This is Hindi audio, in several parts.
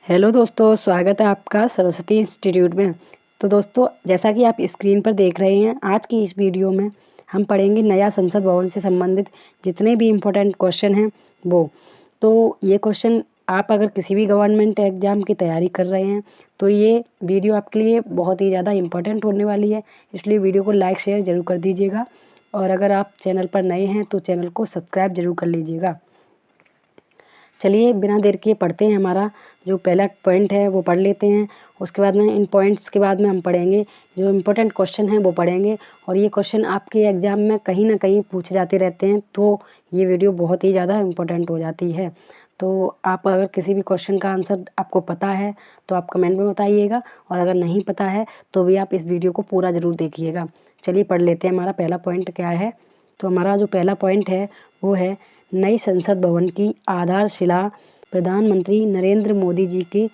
हेलो दोस्तों, स्वागत है आपका सरस्वती इंस्टीट्यूट में। तो दोस्तों, जैसा कि आप स्क्रीन पर देख रहे हैं, आज की इस वीडियो में हम पढ़ेंगे नया संसद भवन से संबंधित जितने भी इम्पोर्टेंट क्वेश्चन हैं वो। तो ये क्वेश्चन आप अगर किसी भी गवर्नमेंट एग्ज़ाम की तैयारी कर रहे हैं तो ये वीडियो आपके लिए बहुत ही ज़्यादा इम्पोर्टेंट होने वाली है, इसलिए वीडियो को लाइक शेयर ज़रूर कर दीजिएगा। और अगर आप चैनल पर नए हैं तो चैनल को सब्सक्राइब ज़रूर कर लीजिएगा। चलिए बिना देर किए पढ़ते हैं। हमारा जो पहला पॉइंट है वो पढ़ लेते हैं। उसके बाद में इन पॉइंट्स के बाद में हम पढ़ेंगे जो इम्पोर्टेंट क्वेश्चन हैं वो पढ़ेंगे। और ये क्वेश्चन आपके एग्ज़ाम में कहीं ना कहीं पूछे जाते रहते हैं, तो ये वीडियो बहुत ही ज़्यादा इम्पोर्टेंट हो जाती है। तो आप अगर किसी भी क्वेश्चन का आंसर आपको पता है तो आप कमेंट में बताइएगा, और अगर नहीं पता है तो भी आप इस वीडियो को पूरा ज़रूर देखिएगा। चलिए पढ़ लेते हैं हमारा पहला पॉइंट क्या है। तो हमारा जो पहला पॉइंट है वो है नई संसद भवन की आधारशिला प्रधानमंत्री नरेंद्र मोदी जी के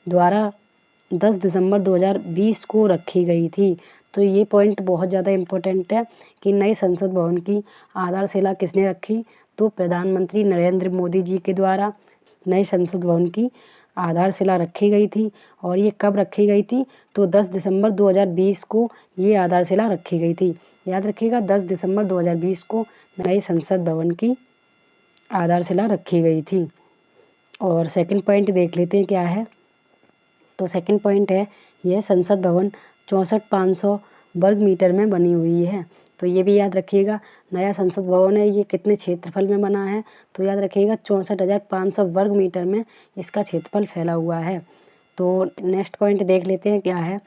द्वारा 10 दिसंबर 2020 को रखी गई थी। तो ये पॉइंट बहुत ज़्यादा इम्पोर्टेंट है कि नई संसद भवन की आधारशिला किसने रखी, तो प्रधानमंत्री नरेंद्र मोदी जी के द्वारा नई संसद भवन की आधारशिला रखी गई थी। और ये कब रखी गई थी, तो 10 दिसंबर 2020 को ये आधारशिला रखी गई थी। याद रखिएगा, 10 दिसंबर 2020 को नई संसद भवन की आधारशिला रखी गई थी। और सेकंड पॉइंट देख लेते हैं क्या है। तो सेकंड पॉइंट है यह संसद भवन 64,500 वर्ग मीटर में बनी हुई है। तो ये भी याद रखिएगा, नया संसद भवन है, ये कितने क्षेत्रफल में बना है, तो याद रखिएगा 64,500 वर्ग मीटर में इसका क्षेत्रफल फैला हुआ है। तो नेक्स्ट पॉइंट देख लेते हैं क्या है।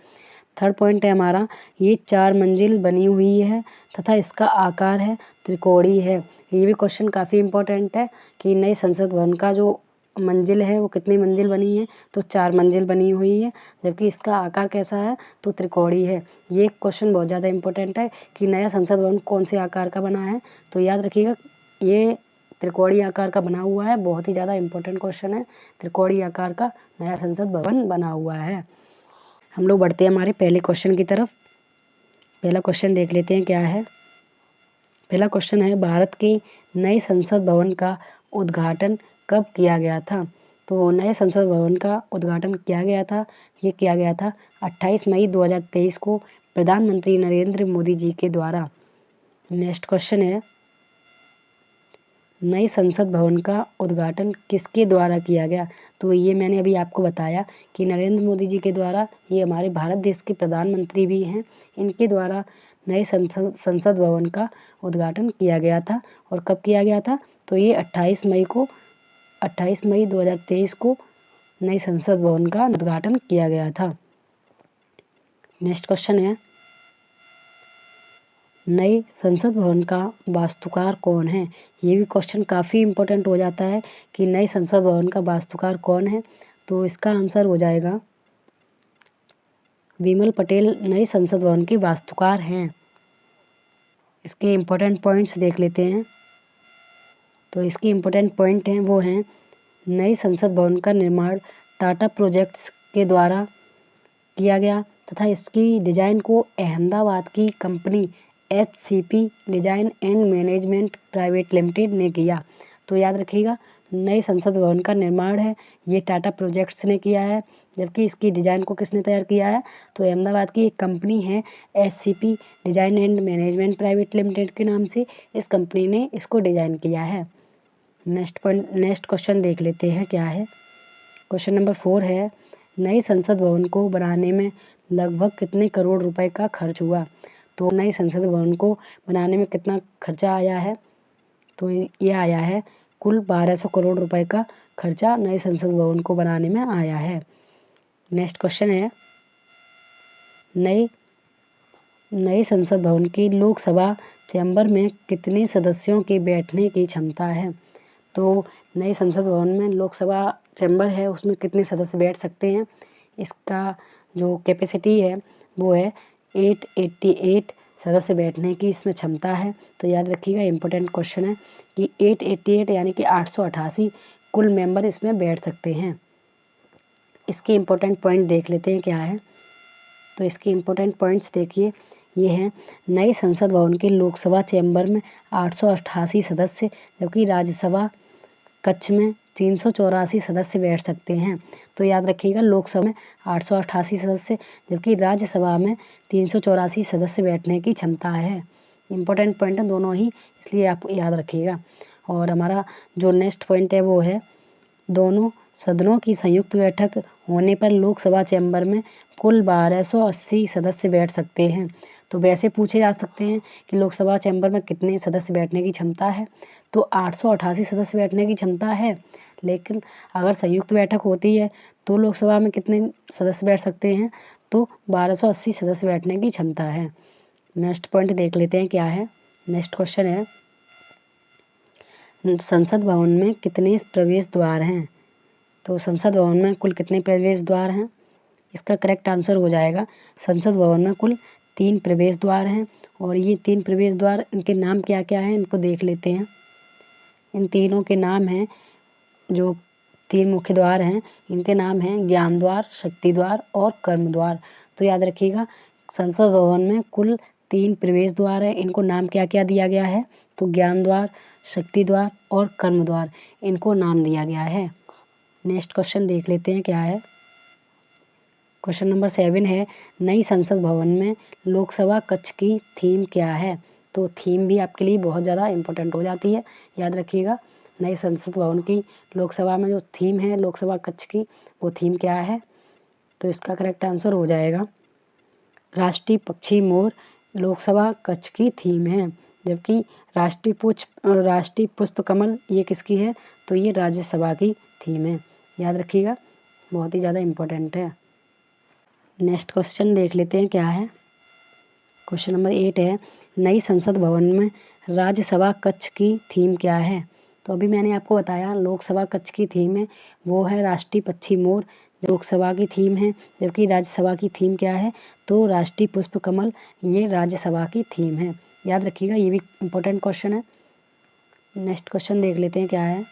थर्ड पॉइंट है हमारा, ये 4 मंजिल बनी हुई है तथा इसका आकार है त्रिकोणीय है। ये भी क्वेश्चन काफ़ी इम्पोर्टेंट है कि नई संसद भवन का जो मंजिल है वो कितनी मंजिल बनी है, तो 4 मंजिल बनी हुई है, जबकि इसका आकार कैसा है, तो त्रिकोणीय है। ये क्वेश्चन बहुत ज़्यादा इम्पोर्टेंट है कि नया संसद भवन कौन से आकार का बना है, तो याद रखिएगा ये त्रिकोणीय आकार का बना हुआ है। बहुत ही ज़्यादा इम्पोर्टेंट क्वेश्चन है, त्रिकोणीय आकार का नया संसद भवन बना हुआ है। हम लोग बढ़ते हैं हमारे पहले क्वेश्चन की तरफ। पहला क्वेश्चन देख लेते हैं क्या है। पहला क्वेश्चन है, भारत की नए संसद भवन का उद्घाटन कब किया गया था। तो नए संसद भवन का उद्घाटन किया गया था, ये किया गया था 28 मई 2023 को प्रधानमंत्री नरेंद्र मोदी जी के द्वारा। नेक्स्ट क्वेश्चन है, नई संसद भवन का उद्घाटन किसके द्वारा किया गया। तो ये मैंने अभी आपको बताया कि नरेंद्र मोदी जी के द्वारा, ये हमारे भारत देश के प्रधानमंत्री भी हैं, इनके द्वारा नए संसद भवन का उद्घाटन किया गया था। और कब किया गया था, तो ये 28 मई 2023 को नई संसद भवन का उद्घाटन किया गया था। नेक्स्ट क्वेश्चन है, नई संसद भवन का वास्तुकार कौन है। ये भी क्वेश्चन काफ़ी इम्पोर्टेंट हो जाता है कि नई संसद भवन का वास्तुकार कौन है। तो इसका आंसर हो जाएगा विमल पटेल नई संसद भवन के वास्तुकार हैं। इसके इम्पोर्टेंट पॉइंट्स देख लेते हैं। तो इसके इम्पोर्टेंट पॉइंट हैं वो हैं, नई संसद भवन का निर्माण टाटा प्रोजेक्ट्स के द्वारा किया गया तथा इसकी डिज़ाइन को अहमदाबाद की company HCP design and management private limited ने किया। तो याद रखिएगा, नई संसद भवन का निर्माण है ये टाटा प्रोजेक्ट्स ने किया है, जबकि इसकी डिज़ाइन को किसने तैयार किया है, तो अहमदाबाद की एक कंपनी है HCP design and management private limited के नाम से इस कंपनी ने इसको डिज़ाइन किया है। नेक्स्ट क्वेश्चन देख लेते हैं क्या है। क्वेश्चन नंबर 4 है, नई संसद भवन को बनाने में लगभग कितने करोड़ रुपए का खर्च हुआ। तो नई संसद भवन को बनाने में कितना खर्चा आया है, तो ये आया है कुल 1200 करोड़ रुपए का खर्चा नई संसद भवन को बनाने में आया है। नेक्स्ट क्वेश्चन है, नई संसद भवन की लोकसभा चैम्बर में कितने सदस्यों के बैठने की क्षमता है। तो नई संसद भवन में लोकसभा चैम्बर है उसमें कितने सदस्य बैठ सकते हैं, इसका जो कैपेसिटी है वो है 888 सदस्य बैठने की इसमें क्षमता है। तो याद रखिएगा, इम्पोर्टेंट क्वेश्चन है कि 888 यानी कि 888 कुल मेंबर इसमें बैठ सकते हैं। इसके इम्पोर्टेंट पॉइंट देख लेते हैं क्या है। तो इसके इम्पोर्टेंट पॉइंट्स देखिए, ये हैं, नई संसद भवन के लोकसभा चैम्बर में 888 सदस्य, जबकि राज्यसभा कक्ष में 384 सदस्य बैठ सकते हैं। तो याद रखिएगा, लोकसभा में 888 सदस्य, जबकि राज्यसभा में 384 सदस्य बैठने की क्षमता है। इम्पोर्टेंट पॉइंट है दोनों ही, इसलिए आप याद रखिएगा। और हमारा जो नेक्स्ट पॉइंट है वो है, दोनों सदनों की संयुक्त बैठक होने पर लोकसभा चैम्बर में कुल 1280 सदस्य बैठ सकते हैं। तो वैसे पूछे जा सकते हैं कि लोकसभा चैम्बर में कितने सदस्य बैठने की क्षमता है, तो 888 सदस्य बैठने की क्षमता है। लेकिन अगर संयुक्त बैठक होती है तो लोकसभा में कितने सदस्य बैठ सकते हैं, तो 1280 सदस्य बैठने की क्षमता है। नेक्स्ट पॉइंट देख लेते हैं क्या है। नेक्स्ट क्वेश्चन है, संसद भवन में कितने प्रवेश द्वार हैं। तो संसद भवन में कुल कितने प्रवेश द्वार हैं, इसका करेक्ट आंसर हो जाएगा, संसद भवन में कुल 3 प्रवेश द्वार हैं। और ये 3 प्रवेश द्वार, इनके नाम क्या क्या हैं इनको देख लेते हैं। इन तीनों के नाम हैं, जो 3 मुख्य द्वार हैं इनके नाम हैं ज्ञान द्वार, शक्ति द्वार और कर्म द्वार। तो याद रखिएगा, संसद भवन में कुल 3 प्रवेश द्वार हैं, इनको नाम क्या क्या दिया गया है, तो ज्ञान द्वार, शक्ति द्वार और कर्म द्वार, इनको नाम दिया गया है। नेक्स्ट क्वेश्चन देख लेते हैं क्या है। क्वेश्चन नंबर 7 है, नई संसद भवन में लोकसभा कक्ष की थीम क्या है। तो थीम भी आपके लिए बहुत ज़्यादा इम्पोर्टेंट हो जाती है, याद रखिएगा। नई संसद भवन की लोकसभा में जो थीम है लोकसभा कक्ष की, वो थीम क्या है, तो इसका करेक्ट आंसर हो जाएगा, राष्ट्रीय पक्षी मोर लोकसभा कक्ष की थीम है। जबकि राष्ट्रीय पुष्प कमल ये किसकी है, तो ये राज्यसभा की थीम है, याद रखिएगा, बहुत ही ज़्यादा इम्पोर्टेंट है। नेक्स्ट क्वेश्चन देख लेते हैं क्या है। क्वेश्चन नंबर 8 है, नई संसद भवन में राज्यसभा कक्ष की थीम क्या है। तो अभी मैंने आपको बताया लोकसभा कक्ष की थीम है वो है राष्ट्रीय पक्षी मोर, लोकसभा की थीम है। जबकि राज्यसभा की थीम क्या है, तो राष्ट्रीय पुष्प कमल, ये राज्यसभा की थीम है, याद रखिएगा, ये भी इम्पोर्टेंट क्वेश्चन है। नेक्स्ट क्वेश्चन देख लेते हैं क्या है।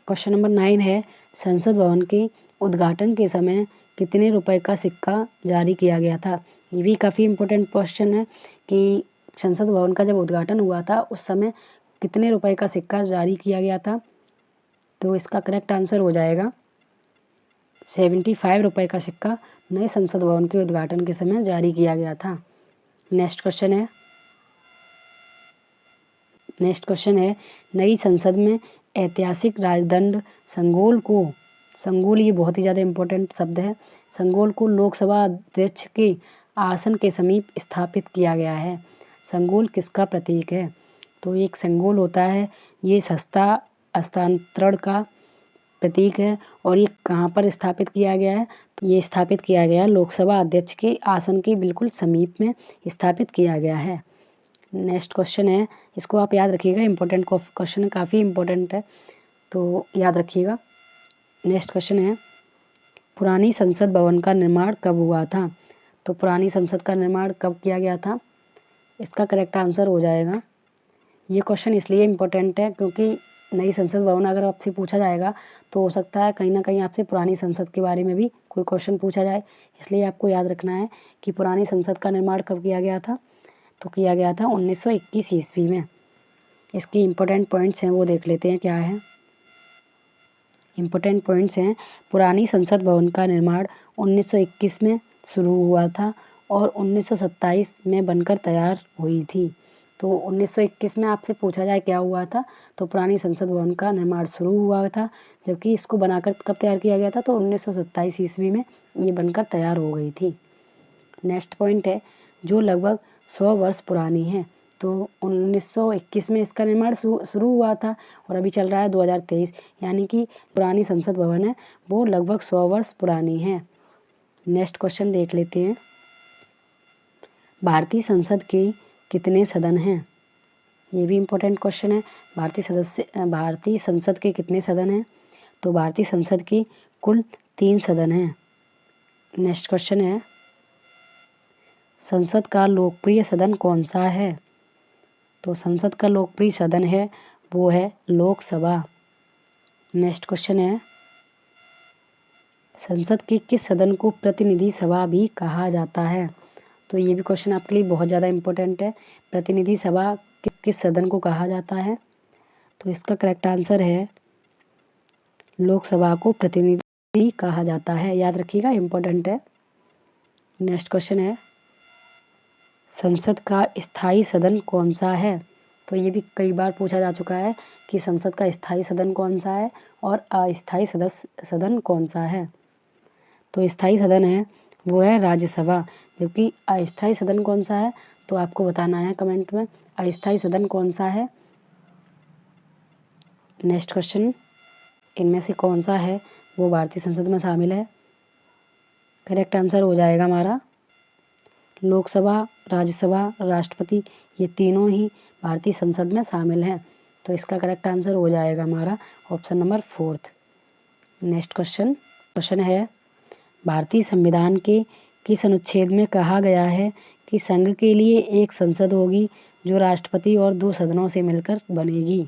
क्वेश्चन नंबर 9 है, संसद भवन के उद्घाटन के समय कितने रुपए का सिक्का जारी किया गया था। ये भी काफ़ी इम्पोर्टेंट क्वेश्चन है कि संसद भवन का जब उद्घाटन हुआ था उस समय कितने रुपए का सिक्का जारी किया गया था, तो इसका करेक्ट आंसर हो जाएगा 75 रुपये का सिक्का नए संसद भवन के उद्घाटन के समय जारी किया गया था। नेक्स्ट क्वेश्चन है, नई संसद में ऐतिहासिक राजदंड संगोल ये बहुत ही ज़्यादा इम्पोर्टेंट शब्द है, संगोल को लोकसभा अध्यक्ष के आसन के समीप स्थापित किया गया है। संगोल किसका प्रतीक है, तो एक संगोल होता है, ये सस्ता हस्तांतरण का प्रतीक है। और ये कहाँ पर स्थापित किया गया है, तो ये स्थापित किया गया लोकसभा अध्यक्ष के आसन के बिल्कुल समीप में स्थापित किया गया है। नेक्स्ट क्वेश्चन है, इसको आप याद रखिएगा, इम्पोर्टेंट क्वेश्चन है, काफ़ी इम्पोर्टेंट है, तो याद रखिएगा। नेक्स्ट क्वेश्चन है, पुरानी संसद भवन का निर्माण कब हुआ था। तो पुरानी संसद का निर्माण कब किया गया था, इसका करेक्ट आंसर हो जाएगा, ये क्वेश्चन इसलिए इम्पोर्टेंट है क्योंकि नई संसद भवन अगर आपसे पूछा जाएगा तो हो सकता है कहीं ना कहीं आपसे पुरानी संसद के बारे में भी कोई क्वेश्चन पूछा जाए, इसलिए आपको याद रखना है कि पुरानी संसद का निर्माण कब किया गया था, तो किया गया था 1921 ईस्वी में। इसकी इम्पोर्टेंट पॉइंट्स हैं वो देख लेते हैं क्या है। इम्पोर्टेंट पॉइंट्स हैं, पुरानी संसद भवन का निर्माण 1921 में शुरू हुआ था और 1927 में बनकर तैयार हुई थी। तो 1921 में आपसे पूछा जाए क्या हुआ था, तो पुरानी संसद भवन का निर्माण शुरू हुआ था, जबकि इसको बनाकर कब तैयार किया गया था, तो 1927 ईस्वी में ये बनकर तैयार हो गई थी। नेक्स्ट पॉइंट है, जो लगभग 100 वर्ष पुरानी है। तो 1921 में इसका निर्माण शुरू हुआ था और अभी चल रहा है 2023, यानी कि पुरानी संसद भवन है वो लगभग 100 वर्ष पुरानी है। नेक्स्ट क्वेश्चन देख लेते हैं, भारतीय संसद के कितने सदन हैं। ये भी इम्पोर्टेंट क्वेश्चन है, भारतीय संसद के कितने सदन हैं, तो भारतीय संसद की कुल 3 सदन हैं। नेक्स्ट क्वेश्चन है, संसद का लोकप्रिय सदन कौन सा है, तो संसद का लोकप्रिय सदन है वो है लोकसभा। नेक्स्ट क्वेश्चन है, संसद के किस सदन को प्रतिनिधि सभा भी कहा जाता है, तो ये भी क्वेश्चन आपके लिए बहुत ज़्यादा इम्पोर्टेंट है, प्रतिनिधि सभा किस सदन को कहा जाता है, तो इसका करेक्ट आंसर है लोकसभा को प्रतिनिधि कहा जाता है। याद रखिएगा, इम्पोर्टेंट है। नेक्स्ट क्वेश्चन है संसद का स्थायी सदन कौन सा है। तो ये भी कई बार पूछा जा चुका है कि संसद का स्थायी सदन कौन सा है और अस्थायी सदन कौन सा है। तो स्थायी सदन है वो है राज्यसभा, जबकि अस्थायी सदन कौन सा है तो आपको बताना है कमेंट में अस्थायी सदन कौन सा है। नेक्स्ट क्वेश्चन इनमें से कौन सा है वो भारतीय संसद में शामिल है। करेक्ट आंसर हो जाएगा हमारा लोकसभा, राज्यसभा, राष्ट्रपति, ये तीनों ही भारतीय संसद में शामिल हैं। तो इसका करेक्ट आंसर हो जाएगा हमारा ऑप्शन नंबर 4। नेक्स्ट क्वेश्चन है भारतीय संविधान के किस अनुच्छेद में कहा गया है कि संघ के लिए एक संसद होगी जो राष्ट्रपति और 2 सदनों से मिलकर बनेगी।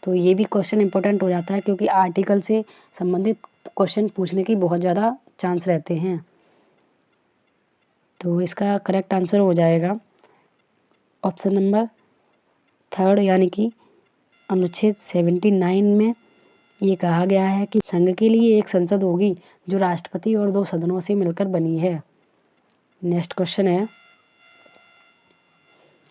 तो ये भी क्वेश्चन इंपॉर्टेंट हो जाता है क्योंकि आर्टिकल से संबंधित क्वेश्चन पूछने की बहुत ज़्यादा चांस रहते हैं। तो इसका करेक्ट आंसर हो जाएगा ऑप्शन नंबर 3 यानी कि अनुच्छेद 79 में ये कहा गया है कि संघ के लिए एक संसद होगी जो राष्ट्रपति और 2 सदनों से मिलकर बनी है। नेक्स्ट क्वेश्चन है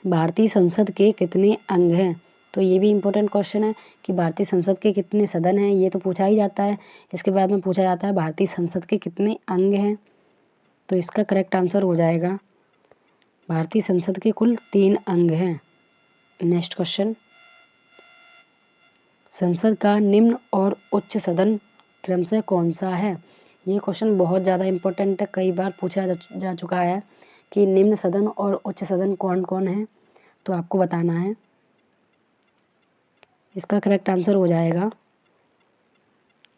भारतीय संसद के कितने अंग हैं। तो ये भी इम्पोर्टेंट क्वेश्चन है कि भारतीय संसद के कितने सदन हैं, ये तो पूछा ही जाता है। इसके बाद में पूछा जाता है भारतीय संसद के कितने अंग हैं। तो इसका करेक्ट आंसर हो जाएगा भारतीय संसद के कुल 3 अंग हैं। नेक्स्ट क्वेश्चन संसद का निम्न और उच्च सदन क्रमशः कौन सा है। ये क्वेश्चन बहुत ज़्यादा इम्पोर्टेंट है, कई बार पूछा जा चुका है कि निम्न सदन और उच्च सदन कौन कौन है, तो आपको बताना है। इसका करेक्ट आंसर हो जाएगा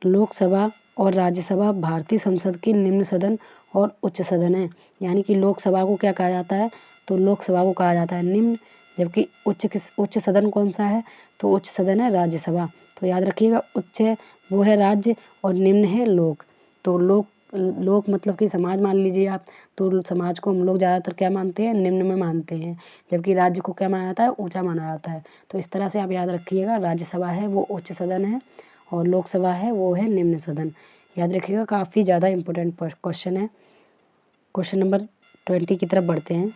लोकसभा और राज्यसभा भारतीय संसद के निम्न सदन और उच्च सदन है। यानी कि लोकसभा को क्या कहा जाता है, तो लोकसभा को कहा जाता है निम्न, जबकि उच्च सदन कौन सा है, तो उच्च सदन है राज्यसभा। तो याद रखिएगा उच्च है वो है राज्य और निम्न है लोक। तो लोक मतलब कि समाज मान लीजिए आप, तो समाज को हम लोग ज़्यादातर क्या मानते हैं, निम्न में मानते हैं, जबकि राज्य को क्या माना जाता है, ऊंचा माना जाता है। तो इस तरह से आप याद रखिएगा राज्यसभा है वो उच्च सदन है और लोकसभा है वो है निम्न सदन। याद रखिएगा, काफ़ी ज़्यादा इम्पोर्टेंट क्वेश्चन है। क्वेश्चन नंबर 20 की तरफ बढ़ते हैं।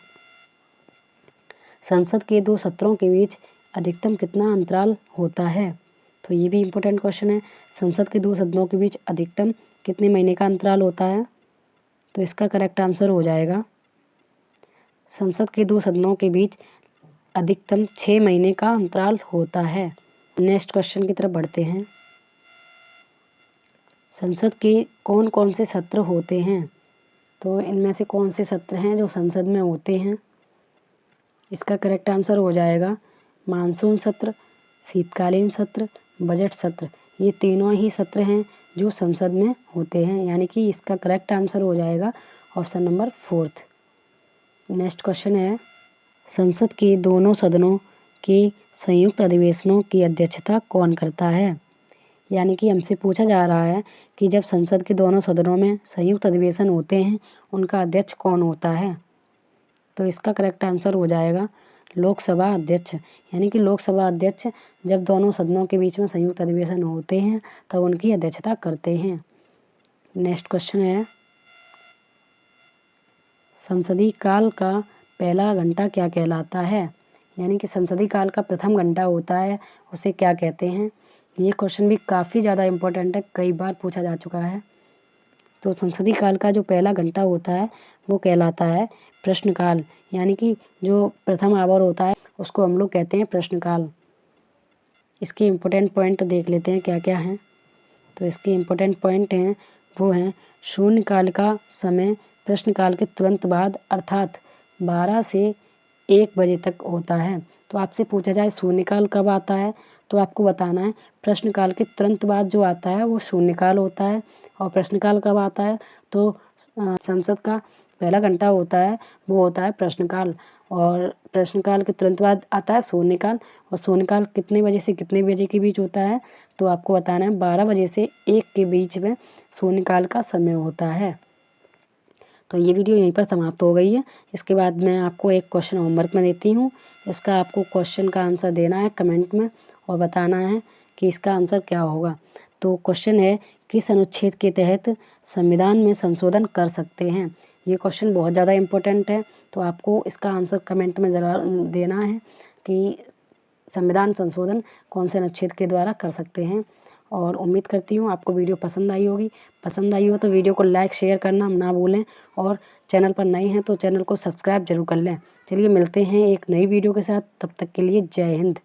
संसद के 2 सत्रों के बीच अधिकतम कितना अंतराल होता है। तो ये भी इम्पोर्टेंट क्वेश्चन है। संसद के 2 सदनों के बीच अधिकतम कितने महीने का अंतराल होता है। तो इसका करेक्ट आंसर हो जाएगा संसद के 2 सदनों के बीच अधिकतम 6 महीने का अंतराल होता है। नेक्स्ट क्वेश्चन की तरफ बढ़ते हैं। संसद के कौन कौन से सत्र होते हैं। तो इनमें से कौन से सत्र हैं जो संसद में होते हैं। इसका करेक्ट आंसर हो जाएगा मानसून सत्र, शीतकालीन सत्र, बजट सत्र। ये तीनों ही सत्र हैं जो संसद में होते हैं, यानी कि इसका करेक्ट आंसर हो जाएगा ऑप्शन नंबर 4। नेक्स्ट क्वेश्चन है संसद के दोनों सदनों के संयुक्त अधिवेशनों की अध्यक्षता कौन करता है। यानी कि हमसे पूछा जा रहा है कि जब संसद के दोनों सदनों में संयुक्त अधिवेशन होते हैं उनका अध्यक्ष कौन होता है। तो इसका करेक्ट आंसर हो जाएगा लोकसभा अध्यक्ष। यानी कि लोकसभा अध्यक्ष जब दोनों सदनों के बीच में संयुक्त अधिवेशन होते हैं तब उनकी अध्यक्षता करते हैं। नेक्स्ट क्वेश्चन है संसदीय काल का पहला घंटा क्या कहलाता है। यानी कि संसदीय काल का प्रथम घंटा होता है उसे क्या कहते हैं। ये क्वेश्चन भी काफ़ी ज़्यादा इम्पोर्टेंट है, कई बार पूछा जा चुका है। तो संसदीय काल का जो पहला घंटा होता है वो कहलाता है प्रश्नकाल। यानी कि जो प्रथम आवर होता है उसको हम लोग कहते हैं प्रश्नकाल। इसके इम्पोर्टेंट पॉइंट देख लेते हैं क्या क्या हैं। तो इसके इम्पोर्टेंट पॉइंट हैं वो हैं शून्यकाल का समय प्रश्नकाल के तुरंत बाद अर्थात 12 से 1 बजे तक होता है। तो आपसे पूछा जाए शून्यकाल कब आता है तो आपको बताना है प्रश्नकाल के तुरंत बाद जो आता है वो शून्यकाल होता है। और प्रश्नकाल कब आता है तो संसद का पहला घंटा होता है वो होता है प्रश्नकाल। और प्रश्नकाल के तुरंत बाद आता है शून्यकाल। और शून्यकाल कितने बजे से कितने बजे के बीच होता है तो आपको बताना है 12 बजे से 1 के बीच में शून्यकाल का समय होता है। तो ये वीडियो यहीं पर समाप्त हो गई है। इसके बाद मैं आपको एक क्वेश्चन होमवर्क में देती हूँ। इसका आपको क्वेश्चन का आंसर देना है कमेंट में और बताना है कि इसका आंसर क्या होगा। तो क्वेश्चन है, किस अनुच्छेद के तहत संविधान में संशोधन कर सकते हैं। ये क्वेश्चन बहुत ज़्यादा इम्पोर्टेंट है, तो आपको इसका आंसर कमेंट में ज़रा देना है कि संविधान संशोधन कौन से अनुच्छेद के द्वारा कर सकते हैं। और उम्मीद करती हूँ आपको वीडियो पसंद आई होगी। पसंद आई हो तो वीडियो को लाइक शेयर करना ना भूलें, और चैनल पर नए हैं तो चैनल को सब्सक्राइब जरूर कर लें। चलिए मिलते हैं एक नई वीडियो के साथ, तब तक के लिए जय हिंद।